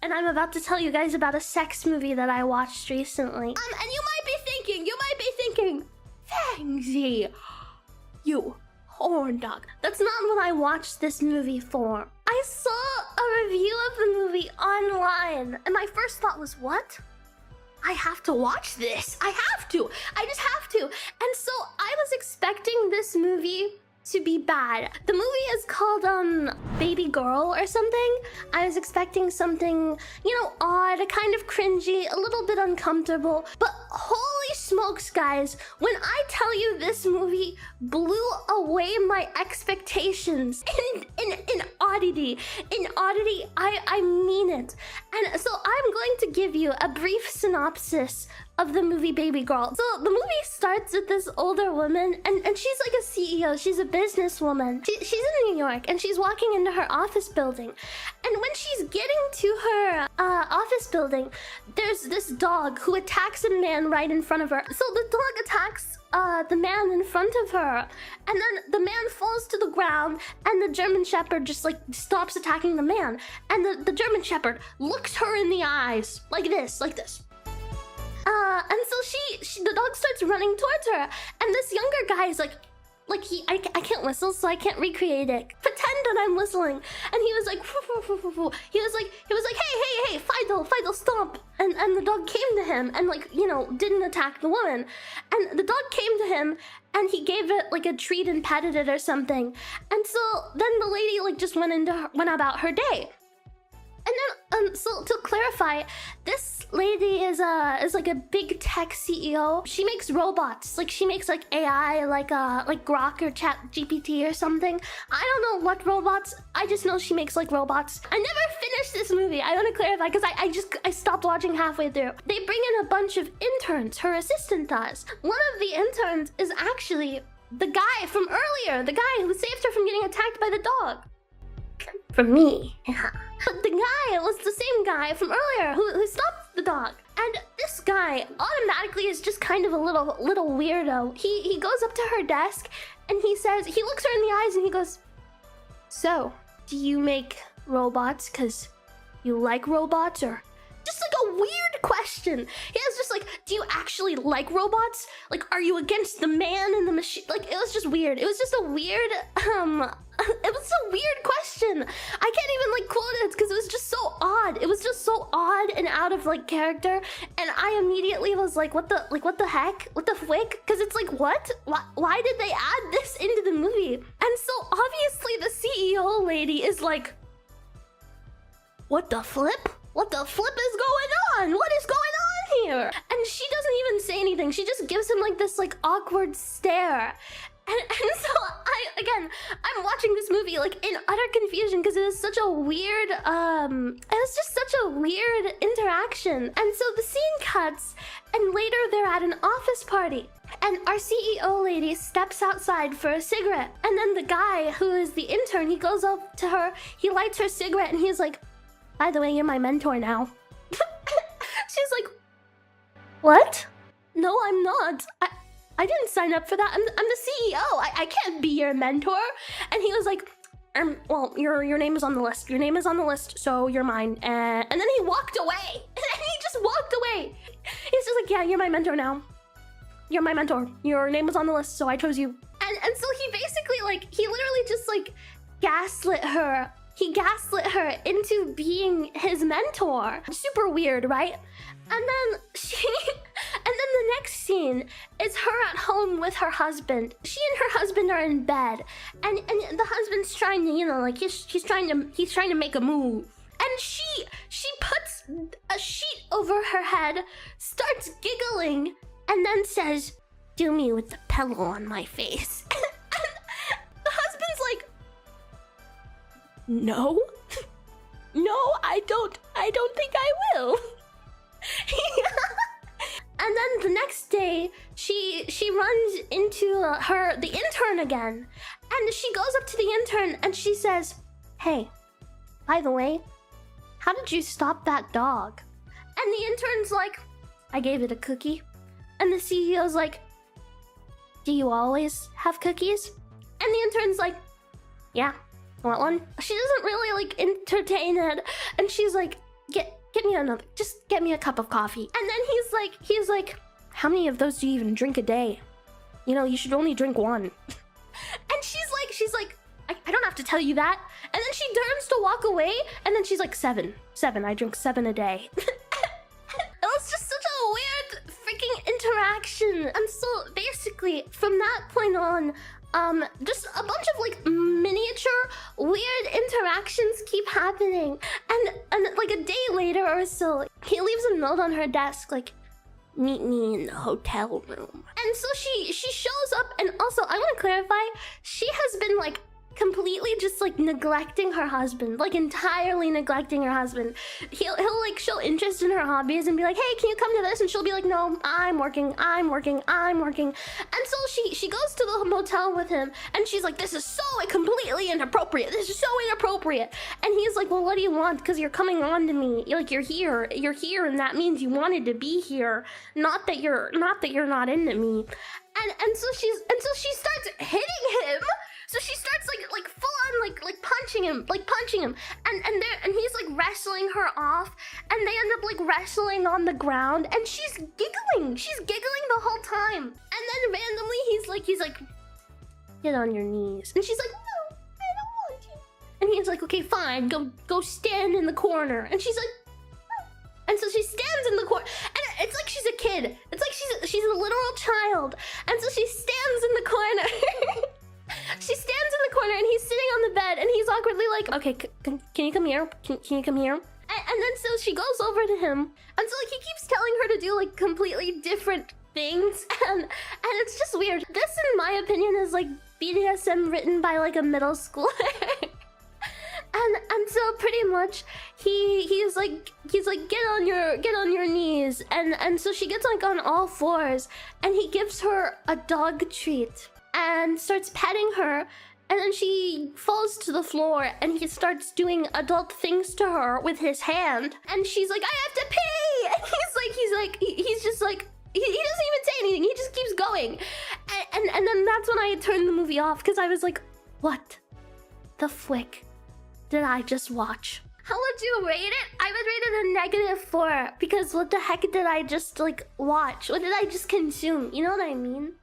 and I'm about to tell you guys about a sex movie that I watched recently. And you might be thinking, Fangsie, you horn dog. That's not what I watched this movie for. I saw a review of the movie online, and my first thought was, what? I have to watch this. I just have to. And so I was expecting this movie to be bad. The movie is called Babygirl or something. I was expecting something, odd, kind of cringy, a little bit uncomfortable. But holy smokes, guys, when I tell you this movie blew away my expectations in oddity. In oddity, I mean it. And so I'm going to give you a brief synopsis of the movie Babygirl. So the movie starts with this older woman, and she's like a CEO. She's a businesswoman. She's in New York, and she's walking into her office building. And when she's getting to her office building, there's this dog who attacks a man right in front of her. So the dog attacks the man in front of her, and then the man falls to the ground, and the German Shepherd just like stops attacking the man, and the German Shepherd looks her in the eyes like this. And so the dog starts running towards her, and this younger guy is like I can't whistle, so I can't recreate it. Pretend that I'm whistling, and he was like, he was like, hey, Fido, stop! And the dog came to him, and didn't attack the woman, and the dog came to him, and he gave it like a treat and petted it or something, and so then the lady just went about her day. And then, so to clarify, this lady is like a big tech CEO. She makes robots. She makes AI, like Grok or Chat GPT or something. I don't know what robots. I just know she makes robots. I never finished this movie. I want to clarify because I stopped watching halfway through. They bring in a bunch of interns. Her assistant does. One of the interns is actually the guy from earlier. The guy who saved her from getting attacked by the dog. From me. Yeah. But the guy was the same guy from earlier who stopped the dog. And this guy automatically is just kind of a little weirdo. He goes up to her desk and he looks her in the eyes and he goes, "So, do you make robots because you like robots, or?" Just a weird question. He was just do you actually like robots? Are you against the man and the machine? It was just weird. It was just a weird, it was a weird question. I can't even quote it because it was just so odd. It was just so odd and out of character. And I immediately was like, what the heck? What the flick? Because it's what? Why did they add this into the movie? And so obviously the CEO lady is like, what the flip? What the flip is going on? What is going on here? And she doesn't even say anything. She just gives him this awkward stare. And so I'm watching this movie in utter confusion because it was such a weird, it was just such a weird interaction. And so the scene cuts, and later they're at an office party. And our CEO lady steps outside for a cigarette. And then the guy who is the intern, he goes up to her, he lights her cigarette, and he's like, "By the way, you're my mentor now." She's like, "What? No, I'm not. I didn't sign up for that. I'm the CEO. I can't be your mentor." And he was like, well, your name is on the list. Your name is on the list, so you're mine." And then he walked away. And then he just walked away. He's just like, "Yeah, you're my mentor now. You're my mentor. Your name was on the list, so I chose you." And so he basically he literally just gaslit her. He gaslit her into being his mentor. Super weird, right? And then the next scene is her at home with her husband. She and her husband are in bed, and the husband's trying to, he's trying to make a move. And she puts a sheet over her head, starts giggling, and then says, "Do me with the pillow on my face." And the husband's like, "No, no, I don't think I will." And then the next day, she runs into the intern again, and she goes up to the intern and she says, "Hey, by the way, how did you stop that dog?" And the intern's like, "I gave it a cookie." And the CEO's like, "Do you always have cookies?" And the intern's like, "Yeah. Want one?" She doesn't really entertain it, and she's like, get me another, just get me a cup of coffee. And then he's like, how many of those do you even drink a day? You know, you should only drink one. And she's like, I don't have to tell you that. And then she turns to walk away, and then she's like, seven, I drink 7 a day. It was just such a weird freaking interaction. And so basically, from that point on, just a bunch of like miniature weird interactions keep happening. And like a day later or so, he leaves a note on her desk like, meet me in the hotel room. And so she shows up, and also I want to clarify, she has been like completely just like neglecting her husband, like entirely neglecting her husband. He'll like show interest in her hobbies and be like, hey, can you come to this? And she'll be like, no, I'm working. And so she goes to the motel with him, and she's like, this is so completely inappropriate. This is so inappropriate. And he's like, well, what do you want? Because you're coming on to me. You're here, and that means you wanted to be here. Not that you're not into me. And so she starts hitting him. So she starts like full on like punching him, and he's like wrestling her off, and they end up like wrestling on the ground, and she's giggling the whole time. And then randomly he's like, get on your knees, and she's like, no, I don't want to. And he's like, okay, fine, go stand in the corner. And she's like, no. And so she stands in the corner, and it's like she's a kid. It's like she's a literal child, and so she stands in the corner. She stands in the corner, and he's sitting on the bed, and he's awkwardly like, okay, can you come here? Can you come here? And then so she goes over to him, and so like he keeps telling her to do like completely different things, and it's just weird. This, in my opinion, is like BDSM written by like a middle schooler. And so pretty much he's like get on your knees, and so she gets like on all fours, and he gives her a dog treat and starts petting her, and then she falls to the floor, and he starts doing adult things to her with his hand, and she's like, I have to pee. And he's just like he doesn't even say anything, he just keeps going. And then that's when I turned the movie off, because I was like, what the flick did I just watch? How would you rate it? I would rate it a -4, because what the heck did I just like watch? What did I just consume? You know what I mean?